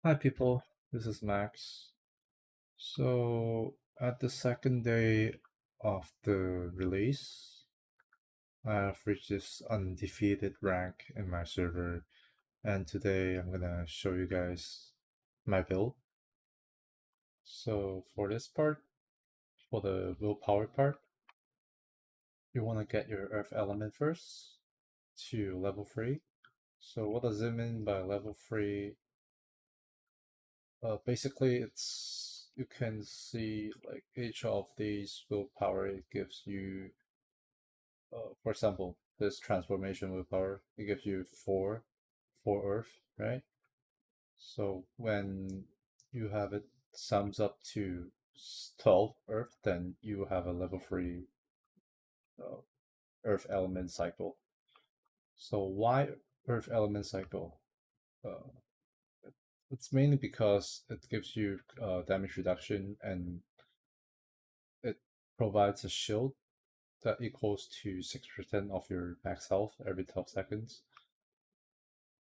Hi people, this is Max. So at the second day of the release, I have reached this undefeated rank in my server, and today I'm gonna show you guys my build. So for this part, for the willpower part, you want to get your earth element first to level 3. So what does it mean by level 3? Basically, it's you can see like each of these willpower it gives you. For example, this transformation willpower it gives you four earth, right? So when you have it sums up to 12 earth, then you have a level 3 uh, earth element cycle. So why earth element cycle? Uh, it's mainly because it gives you damage reduction and it provides a shield that equals to 6% of your max health every 12 seconds.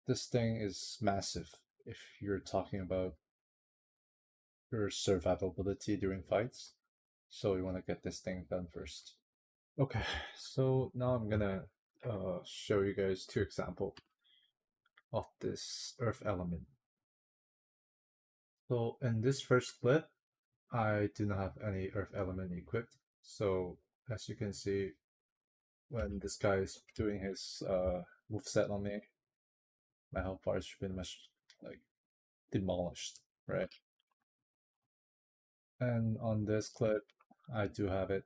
This thing is massive if you're talking about your survivability during fights. So you want to get this thing done first. Okay, so now I'm gonna show you guys two examples of this earth element. So in this first clip, I do not have any earth element equipped. So as you can see, when this guy is doing his moveset on me, my health bar is pretty much like demolished, right? And on this clip, I do have it.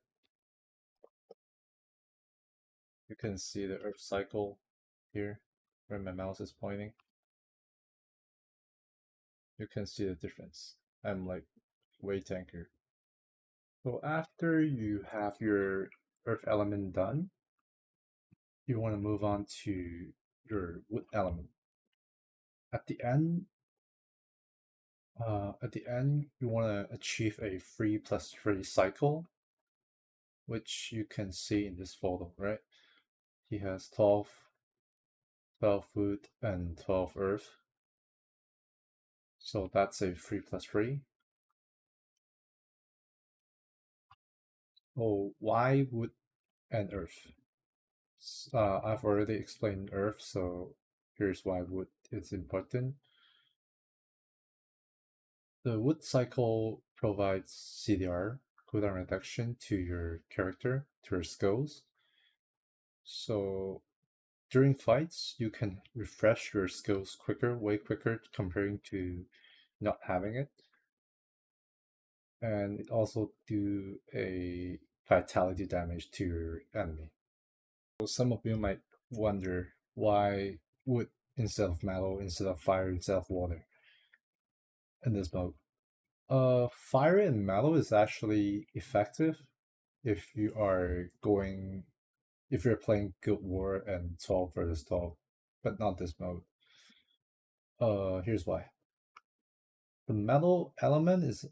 You can see the earth cycle here, where my mouse is pointing. You can see the difference. I'm like way tankier. So after you have your earth element done, you want to move on to your wood element. At the end, you want to achieve a 3+3 cycle, which you can see in this photo, right? He has 12 wood and 12 earth. So that's a 3+3. Oh, why wood and earth? I've already explained earth, so here's why wood is important. The wood cycle provides CDR, cooldown reduction, to your character, to your skills. So during fights, you can refresh your skills quicker, way quicker, comparing to not having it. And it also do a vitality damage to your enemy. So some of you might wonder why wood instead of metal, instead of fire, instead of water in this mode. Fire and metal is actually effective if you are going if you're playing Guild War and 12 versus 12, but not this mode. Here's why. The metal element is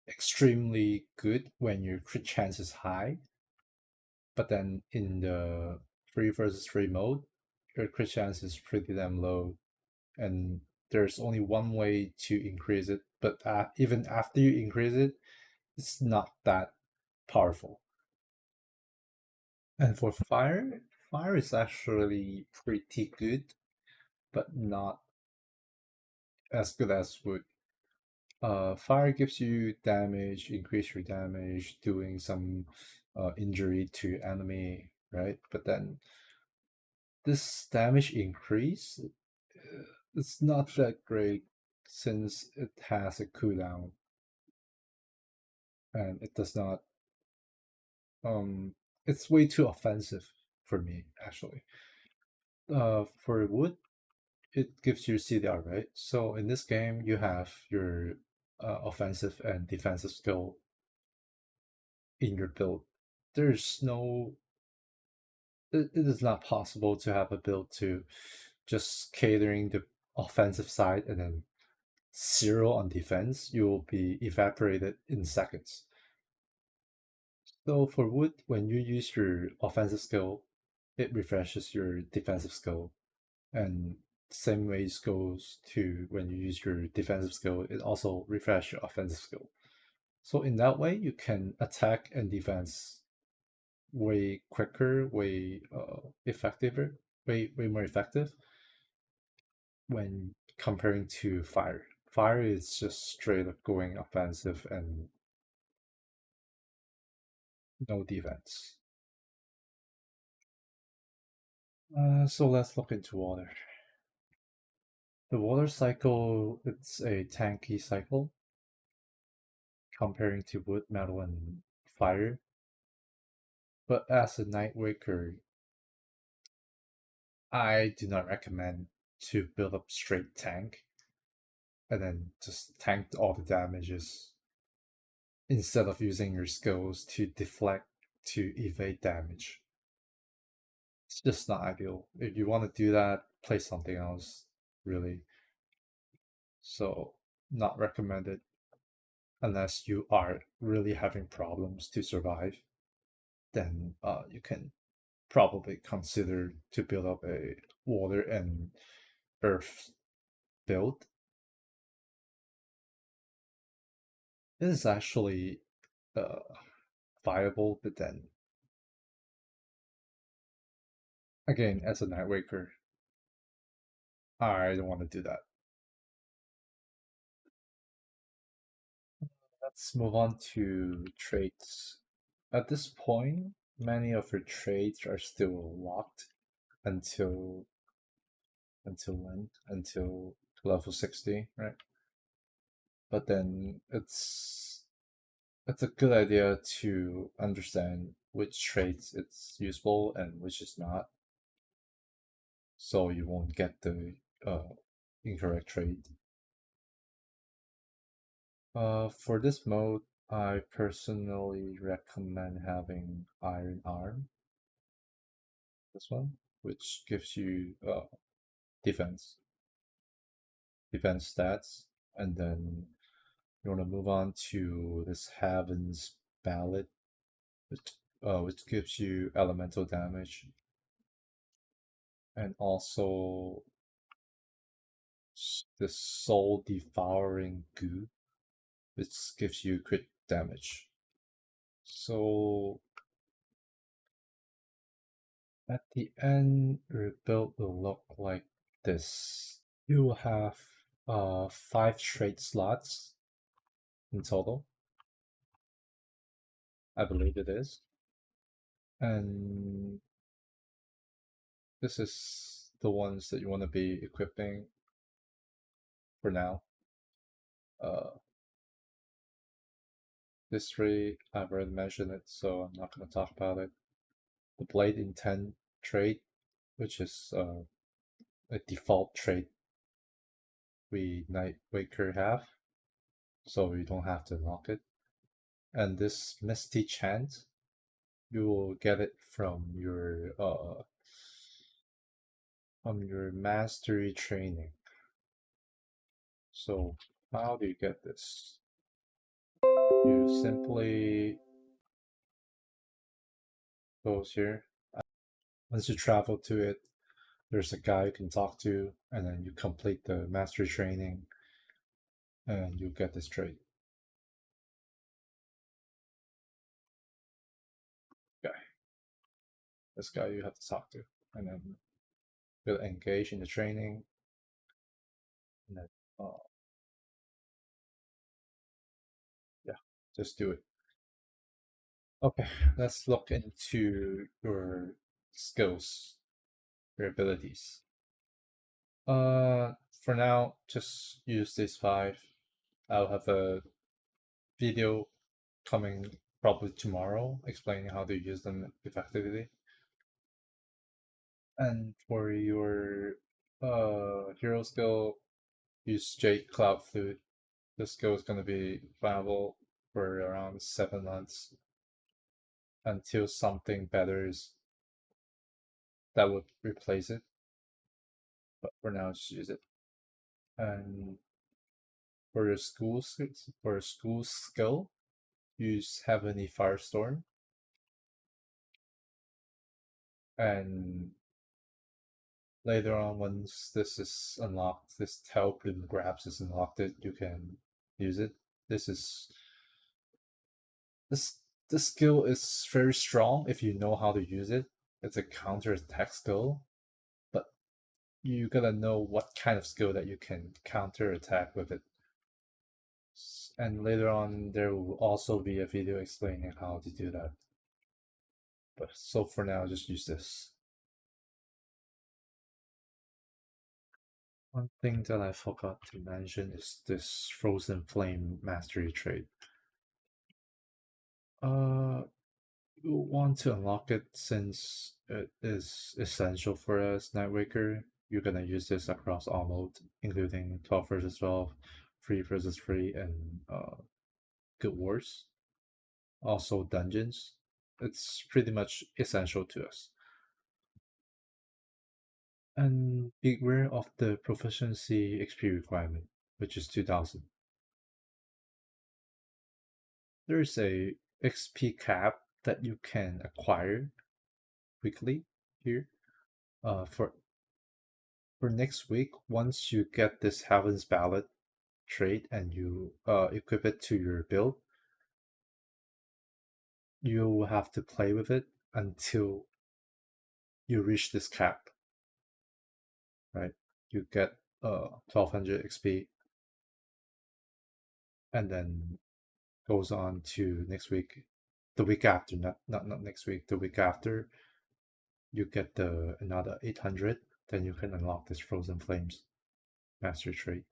extremely good when your crit chance is high, but then in the 3 versus 3 mode, your crit chance is pretty damn low, and there's only one way to increase it, but even after you increase it, it's not that powerful. And for fire, fire is actually pretty good, but not as good as wood. Fire gives you damage, increase your damage, doing some injury to enemy, right? But then this damage increase, it's not that great since it has a cooldown, and it does not. It's way too offensive for me actually. For wood, it gives you CDR, right? So in this game, you have your offensive and defensive skill in your build. There's no, it is not possible to have a build to just catering the offensive side and then 0 on defense. You will be evaporated in seconds. So for wood, when you use your offensive skill, it refreshes your defensive skill, and same ways goes to when you use your defensive skill, it also refresh your offensive skill. So in that way, you can attack and defense way quicker, way effective, way more effective when comparing to fire. Fire is just straight up going offensive and no defense. So let's look into water. The water cycle, it's a tanky cycle comparing to wood, metal, and fire. But as a Nightwaker, I do not recommend to build up straight tank and then just tank all the damages instead of using your skills to deflect to evade damage. It's just not ideal. If you want to do that, play something else, really. So, not recommended unless you are really having problems to survive. Then you can probably consider to build up a water and earth build. It is actually uh, viable, but then again, as a Nightwaker, I don't want to do that. Let's move on to traits. At this point, many of your traits are still locked until when? Until level 60, right? But then it's a good idea to understand which traits it's useful and which is not, so you won't get the incorrect trait. For this mode, I personally recommend having Iron Arm, this one, which gives you defense, defense stats, and then you want to move on to this Heaven's Ballad, which gives you elemental damage, and also this Soul Devouring Goo, which gives you crit damage. So at the end, your build will look like this. You will have 5 trait slots in total, I believe it is. And this is the ones that you want to be equipping for now. Uh, this three, I've already mentioned it, so I'm not going to talk about it. The Blade Intent trait, which is a default trait we Nightwaker have, so you don't have to lock it. And this Misty Chant, you will get it from your mastery training. So how do you get this? You simply goes here. Once you travel to it, there's a guy you can talk to, and then you complete the mastery training, and you get this trait. Guy, this guy you have to talk to, and then you'll engage in the training, and then yeah, just do it. Okay, let's look into your skills, your abilities. For now, just use these 5. I'll have a video coming probably tomorrow explaining how to use them effectively. And for your hero skill, use Jade Cloud Flute. This skill is going to be viable for around 7 months until something better is that would replace it. But for now, just use it. And for your school skill, use Heavenly Firestorm. And Later on, once this is unlocked, this tail bloom grabs is unlocked, it you can use it. This is this this skill is very strong if you know how to use it. It's a counter attack skill, but you gotta know what kind of skill that you can counter attack with it. And later on, there will also be a video explaining how to do that. But so for now, just use this. One thing that I forgot to mention is this Frozen Flame Mastery trait. Uh, you want to unlock it since it is essential for us, Nightwaker. You're gonna use this across all modes, including 12 versus 12, 3 versus 3, and Guild Wars. Also dungeons. It's pretty much essential to us. And beware of the proficiency XP requirement, which is 2000. There's a XP cap that you can acquire weekly here. For next week, once you get this Heaven's Ballot trait and you equip it to your build, you have to play with it until you reach this cap. Right? You get 1200 XP, and then goes on to next week, the week after, not next week, the week after, you get the another 800. Then you can unlock this Frozen Flames master trait.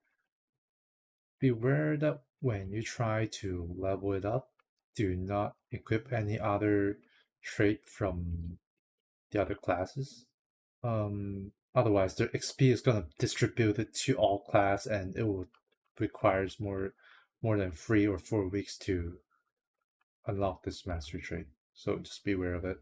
Beware that when you try to level it up, do not equip any other trait from the other classes. Otherwise, the XP is gonna distribute it to all class, and it will requires more than 3 or 4 weeks to unlock this master trait. So just beware of it.